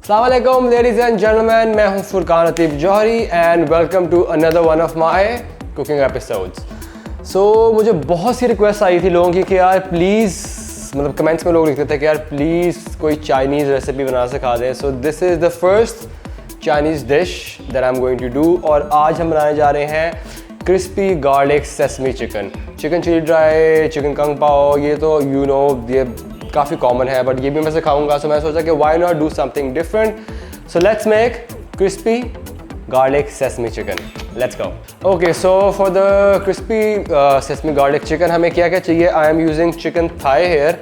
अस्सलाम वालेकुम ladies and gentleman, मैं हूं Furqan Ateeb Jauhari and welcome to another one of my cooking episodes. मुझे बहुत सी रिक्वेस्ट आई थी लोगों की कि यार प्लीज़, मतलब कमेंट्स में लोग लिखते थे कि यार प्लीज़ कोई चाइनीज़ रेसिपी बना सिखा दें। So this is the first Chinese dish that I am going to do और आज हम बनाने जा रहे हैं crispy garlic sesame chicken chilli dry, chicken kung pao. ये तो ये काफ़ी कॉमन है, बट ये भी मैं सिखाऊंगा। सो मैं सोचा कि why not do something different. So let's make crispy garlic sesame chicken. Let's go. Okay, so for the crispy sesame garlic chicken हमें क्या क्या चाहिए। I am using chicken thigh here.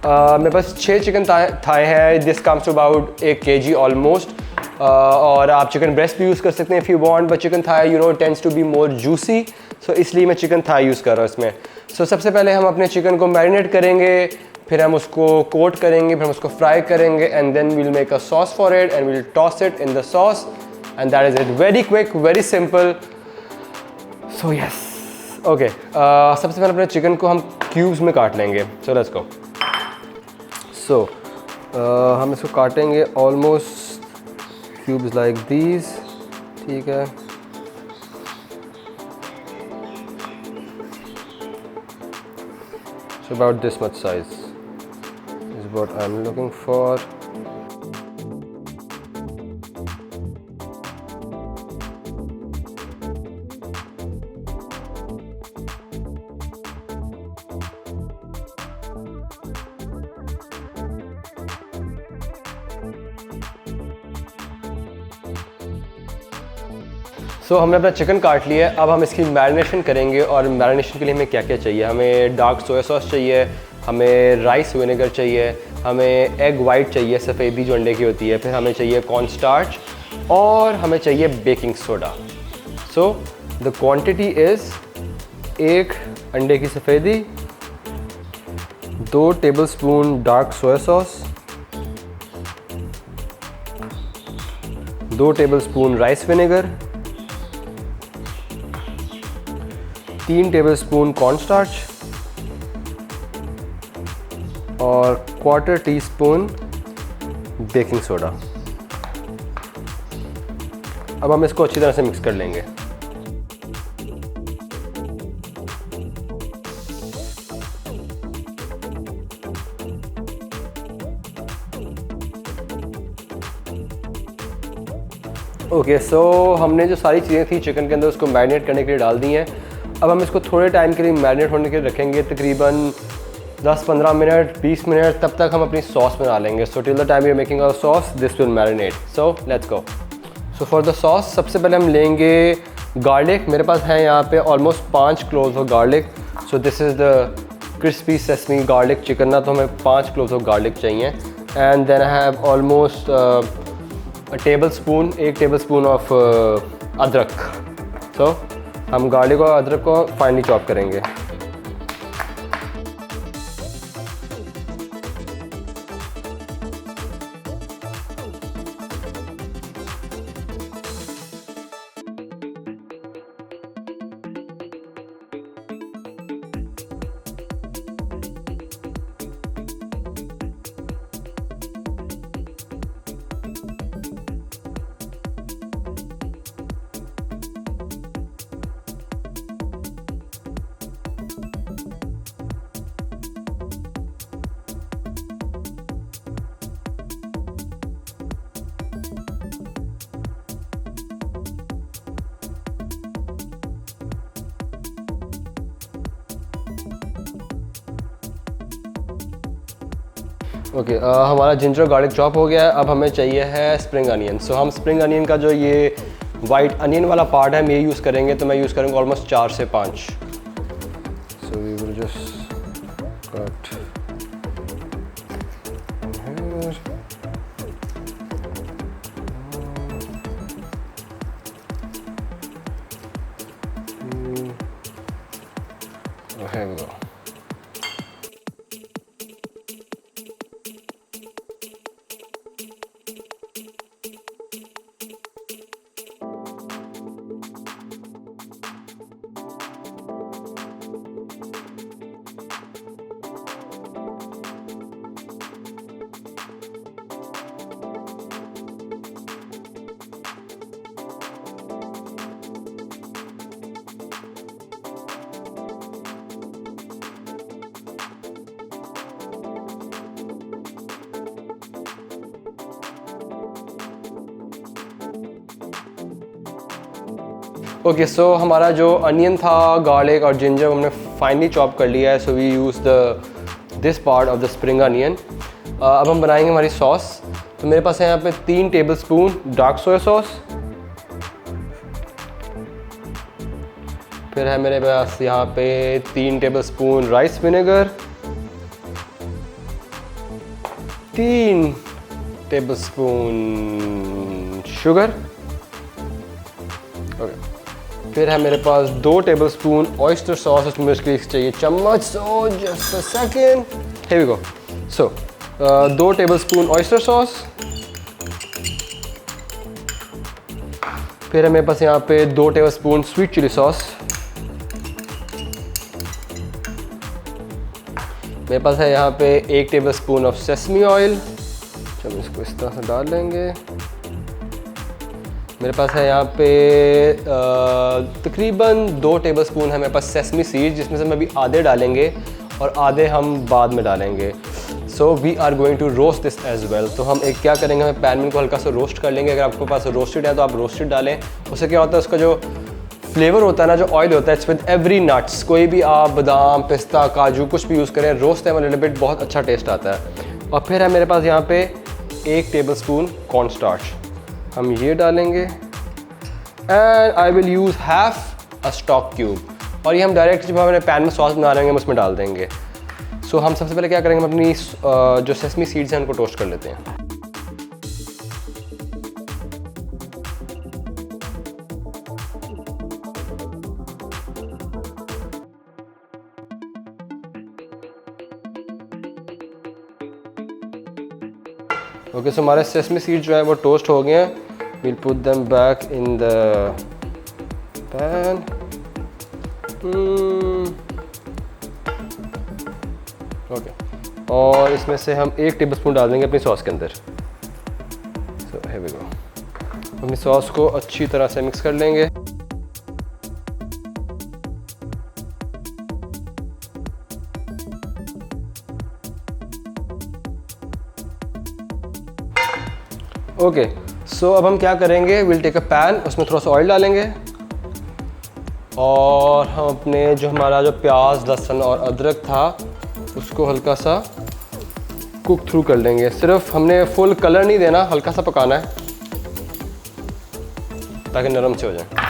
मेरे पास 6 चिकन थाई है। This comes to about 1 kg almost. और आप chicken breast भी यूज़ कर सकते हैं if you want, but chicken thigh tends to be more juicy. सो इसलिए मैं चिकन थाई यूज़ कर रहा हूँ इसमें। सो सबसे पहले हम अपने चिकन को मैरिनेट करेंगे, फिर हम उसको कोट करेंगे, फिर हम उसको फ्राई करेंगे and then we'll make a sauce for it and we'll toss it in the sauce and that is it. Very quick, very simple. So yes, okay. सबसे पहले अपने चिकन को हम क्यूब्स में काट लेंगे। सो लेट्स गो। सो हम इसको काटेंगे ऑलमोस्ट क्यूब्स लाइक दीज। ठीक है, so about this much size is what I'm looking for. हमने अपना चिकन काट लिया है। अब हम इसकी मैरिनेशन करेंगे और मैरिनेशन के लिए हमें क्या क्या चाहिए। हमें डार्क सोया सॉस चाहिए, हमें राइस विनेगर चाहिए, हमें एग वाइट चाहिए, सफ़ेदी जो अंडे की होती है, फिर हमें चाहिए कॉर्न स्टार्च और हमें चाहिए baking soda. So the quantity is 1 अंडे की सफ़ेदी, 2 tablespoon dark soya sauce, 2 tablespoon rice vinegar, 3 tablespoon cornstarch और 1/4 टीस्पून बेकिंग सोडा। अब हम इसको अच्छी तरह से मिक्स कर लेंगे। ओके, हमने जो सारी चीज़ें थी चिकन के अंदर उसको मैरिनेट करने के लिए डाल दी हैं। अब हम इसको थोड़े टाइम के लिए मैरिनेट होने के लिए रखेंगे, तकरीबन 10-15 मिनट, 20 मिनट। तब तक हम अपनी सॉस बना लेंगे। So till the time we are making our sauce this will marinate. So let's go. So for the sauce सबसे पहले हम लेंगे गार्लिक। मेरे पास है यहाँ पे almost 5 cloves of garlic. So this is the crispy sesame garlic chicken ना, तो हमें 5 क्लोव्स ऑफ गार्लिक चाहिए। And then I have almost 1 tablespoon of अदरक। सो हम गार्लिक और अदरक को फाइनली चॉप करेंगे। ओके, हमारा जिंजर गार्लिक चॉप हो गया है। अब हमें चाहिए है स्प्रिंग अनियन। सो हम स्प्रिंग अनियन का जो ये वाइट अनियन वाला पार्ट है हम ये यूज़ करेंगे। तो मैं यूज़ करूँगा ऑलमोस्ट 4 से 5। So we will just cut here we go. Okay, so हमारा जो अनियन था, गार्लिक और जिंजर हमने फाइनली चॉप कर लिया है. So we use this part of the spring onion. अब हम बनाएंगे हमारी सॉस. तो मेरे पास है यहाँ पे 3 टेबलस्पून डार्क सोया सॉस. फिर है मेरे पास यहाँ पे 3 tablespoon rice vinegar, 3 tablespoon sugar. Okay. फिर है मेरे पास 2 टेबलस्पून ऑयस्टर सॉस. उसमें उसके चाहिए चम्मच. So just a second, here we go. So 2 tablespoon oyster sauce. फिर है मेरे पास यहाँ पे 2 टेबलस्पून स्वीट चिली सॉस. मेरे पास है यहाँ पे 1 टेबलस्पून ऑफ सेसमी ऑयल. हम इसको इस तरह से डाल लेंगे. मेरे पास है यहाँ पे तकरीबन 2 टेबलस्पून है मेरे पास सेसमी सीड्स, जिसमें से हम अभी आधे डालेंगे और आधे हम बाद में डालेंगे. So we are going to roast this as well. तो हम एक क्या करेंगे, हमें पैन में इनको हल्का सा रोस्ट कर लेंगे. अगर आपके पास रोस्टेड है तो आप रोस्टेड डालें. उससे क्या होता है, उसका जो फ्लेवर होता है ना, जो ऑयल होता है, इट्स विद एवरी नट्स. कोई भी आप बादाम, पिस्ता, काजू कुछ भी यूज़ करें, रोस्ट है लिटिल बिट, बहुत अच्छा टेस्ट आता है. और फिर है मेरे पास यहाँ पे 1 टेबलस्पून कॉर्न स्टार्च. हम ये डालेंगे. And I will use half a stock cube. और ये हम डायरेक्ट जब हमारे पैन में सॉस बना रहे हैं हम उसमें डाल देंगे. सो हम सबसे पहले क्या करेंगे, हम अपनी जो सेसमी सीड्स हैं उनको टोस्ट कर लेते हैं. ओके, सो हमारे सेसमी सीड्स जो है वो टोस्ट हो गए हैं. We'll put them back in the pan. Okay, और इसमें से हम 1 टेबलस्पून डाल देंगे अपनी सॉस के अंदर. So here we go. अपनी सॉस को अच्छी तरह से मिक्स कर लेंगे. ओके, सो अब हम क्या करेंगे, विल टेक अ पैन. उसमें थोड़ा सा ऑयल डालेंगे और हम अपने जो हमारा जो प्याज, लहसुन और अदरक था उसको हल्का सा कुक थ्रू कर लेंगे. सिर्फ हमने फुल कलर नहीं देना, हल्का सा पकाना है ताकि नरम से हो जाए.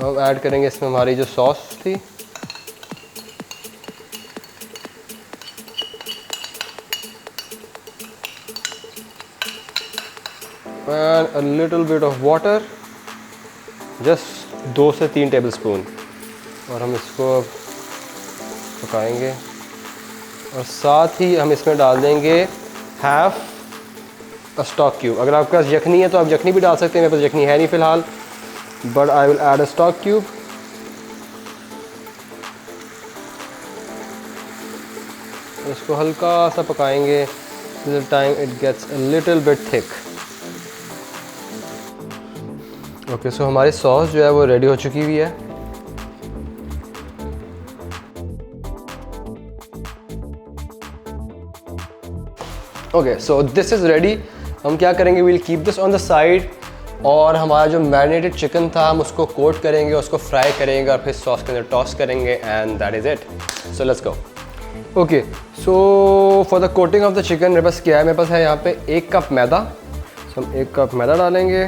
अब ऐड करेंगे इसमें हमारी जो सॉस थी. And a little bit of water, just 2 से 3 टेबलस्पून. और हम इसको पकाएंगे. और साथ ही हम इसमें डाल देंगे हाफ अ स्टॉक क्यूब. अगर आपके पास यखनी है तो आप यखनी भी डाल सकते हैं. मेरे पास यखनी है नहीं फ़िलहाल, but I will add a stock cube. इसको हल्का सा पकाएंगे till time it gets a little bit thick. Okay, so हमारी सॉस जो है वो रेडी हो चुकी हुई है. Okay, so this is ready. हम क्या करेंगे, will keep this on the side. और हमारा जो मैरिनेटेड चिकन था हम उसको कोट करेंगे, उसको फ्राई करेंगे और फिर सॉस के अंदर टॉस करेंगे. And that is it. So let's go. Okay, so for the coating of the chicken मेरे पास क्या है, मेरे पास है यहाँ पे 1 कप मैदा. सो हम 1 कप मैदा डालेंगे.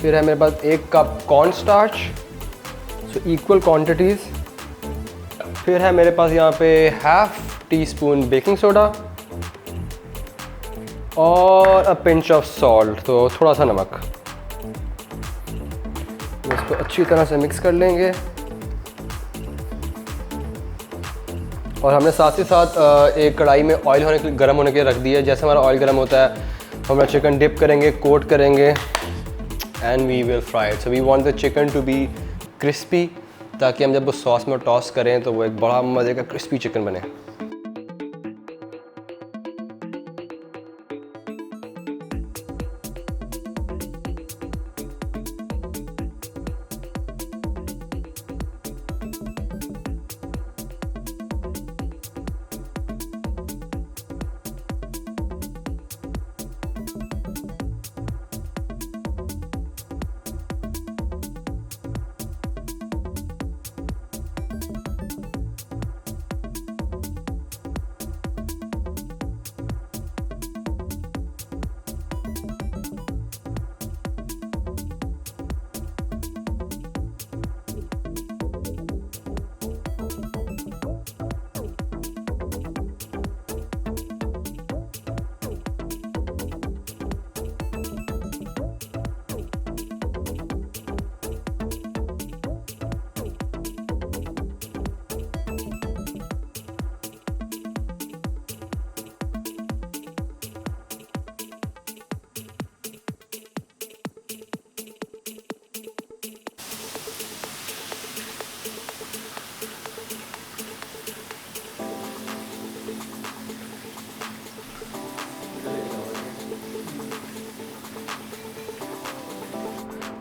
फिर है मेरे पास 1 cup corn starch. So equal quantities. फिर है मेरे पास यहाँ पे half tea spoon baking soda और अ पिंच ऑफ सॉल्ट, तो थोड़ा सा नमक. इसको अच्छी तरह से मिक्स कर लेंगे. और हमने साथ ही साथ एक कढ़ाई में ऑयल होने के लिए गर्म होने के लिए रख दिया है. जैसे हमारा ऑयल गर्म होता है हम अपना चिकन डिप करेंगे, कोट करेंगे and we will fry it. So we want the chicken to be crispy, ताकि हम जब वो सॉस में टॉस करें तो वो एक बड़ा मज़े का क्रिस्पी चिकन बने.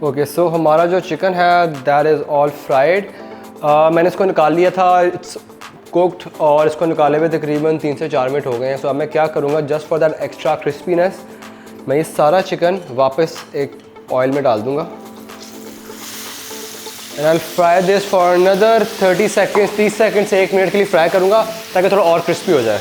ओके सो हमारा जो चिकन है दैट इज़ ऑल फ्राइड। मैंने इसको निकाल लिया था, इट्स कुक्ड, और इसको निकाले हुए तकरीबन 3 से 4 मिनट हो गए हैं। सो अब मैं क्या करूँगा, just for that extra crispiness मैं ये सारा चिकन वापस एक ऑयल में डाल दूँगा and I will fry this for another 30 seconds, 30 second से 1 मिनट के लिए फ्राई करूँगा ताकि थोड़ा और क्रिस्पी हो जाए।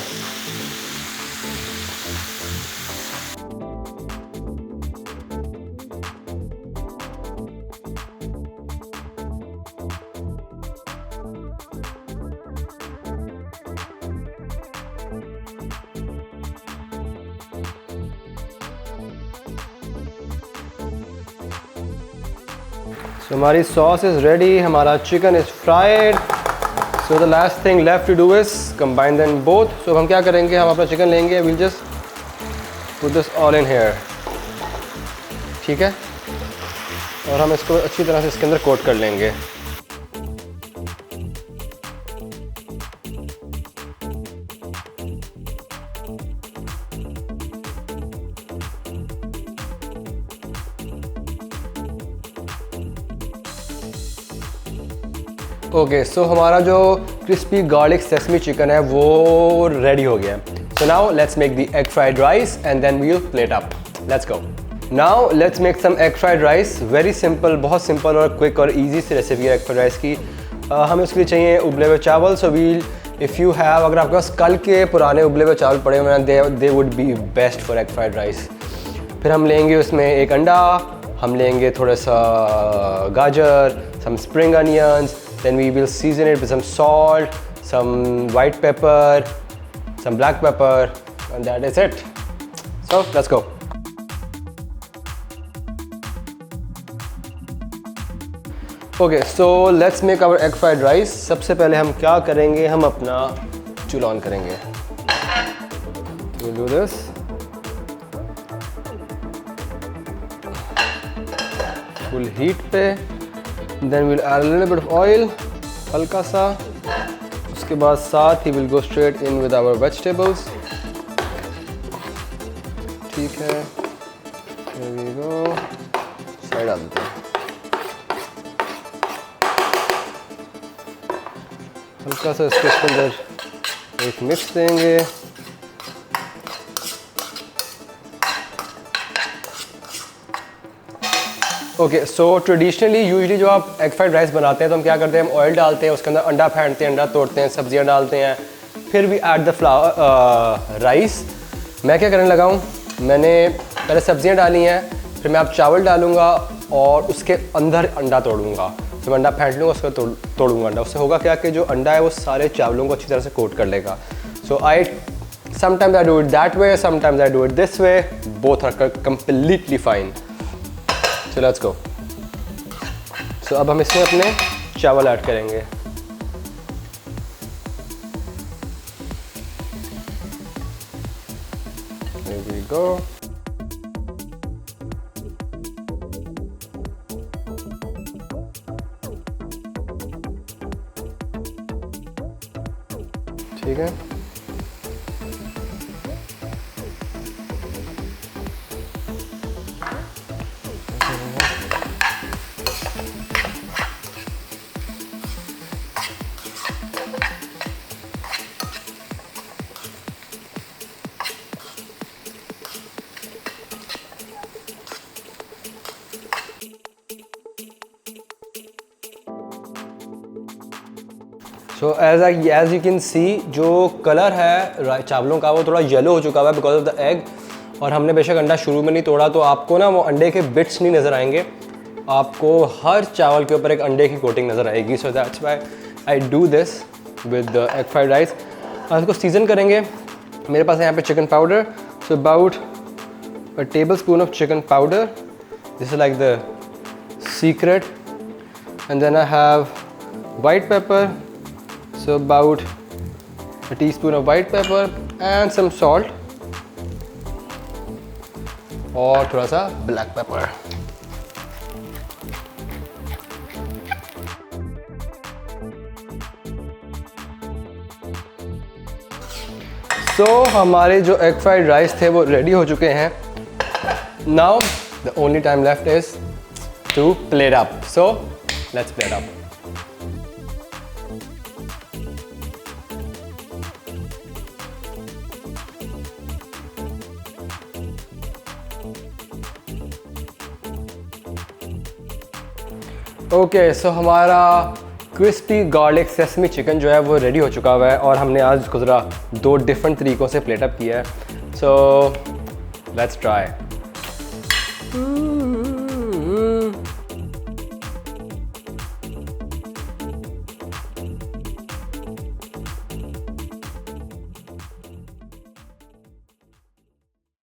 So हमारी सॉस इज़ रेडी, हमारा chicken is fried. So the last thing left to do is combine them both. So हम क्या करेंगे, हम अपना चिकन लेंगे, will just put this all in here, ठीक है, और हम इसको अच्छी तरह से इसके अंदर कोट कर लेंगे। ओके सो हमारा जो क्रिस्पी गार्लिक सेसमी चिकन है वो रेडी हो गया है। So now let's make the egg fried rice and then we will plate up. Let's go. Now let's make some egg fried rice. Very simple, बहुत simple और quick और easy सी recipe है एग फ्राइड राइस की। हमें उसके लिए चाहिए उबले हुए चावल। So we'll if you have, अगर आपके पास कल के पुराने उबले हुए चावल पड़े हुए हैं, they would be best for egg fried rice. फिर हम लेंगे उसमें एक अंडा, हम लेंगे थोड़ा सा गाजर, some spring onions, then we will season it with some salt, some white pepper, some black pepper, and that is it. So let's go. Okay, so let's make our egg fried rice. सबसे पहले हम क्या करेंगे, हम अपना चूल्हा on करेंगे। We'll do this. Full heat पे, then we'll add a little bit of oil, हल्का सा। उसके बाद साथ ही we'll go straight in with our vegetables, ठीक है। Here we go, साइड डाल देते हैं, हल्का सा इसके अंदर एक मिक्स देंगे। ओके सो ट्रेडिशनली यूजली जो आप एग फ्राइड राइस बनाते हैं तो हम क्या करते हैं, हम ऑयल डालते हैं, उसके अंदर अंडा फेंटते हैं, अंडा तोड़ते हैं, सब्जियां डालते हैं, फिर भी ऐड द राइस। मैं क्या करने लगा हूँ, मैंने पहले सब्जियां डाली हैं, फिर मैं अब चावल डालूँगा और उसके अंदर अंडा तोड़ूँगा। तो मैं अंडा फेंट लूँगा, उसको तोड़ूँगा अंडा। उससे होगा क्या कि जो अंडा है वो सारे चावलों को अच्छी तरह से कोट कर लेगा। So sometimes I do it that way, sometimes I do it this way, both are completely fine. So let's go. So अब हम इसमें अपने चावल ऐड करेंगे। Here we go. ठीक है, so as you can see जो कलर है चावलों का वो थोड़ा येलो हो चुका हुआ है बिकॉज ऑफ द एग। और हमने बेशक अंडा शुरू में नहीं तोड़ा तो आपको ना वो अंडे के बिट्स नहीं नज़र आएंगे, आपको हर चावल के ऊपर एक अंडे की कोटिंग नज़र आएगी। So that's why I do this with the egg fried rice. इसको सीजन करेंगे। मेरे पास है यहाँ पे chicken powder, so about a tablespoon of chicken powder, this is like the secret. And then I have white pepper, so about a teaspoon of white pepper and some salt और थोड़ा सा black pepper। so हमारे जो egg fried rice थे वो ready हो चुके हैं। now the only time left is to plate up. So let's plate up. Okay so हमारा क्रिस्पी गार्लिक सेसमी चिकन जो है वो रेडी हो चुका हुआ है और हमने आज उसको ज़रा 2 डिफरेंट तरीक़ों से प्लेट अप किया है. So let's try.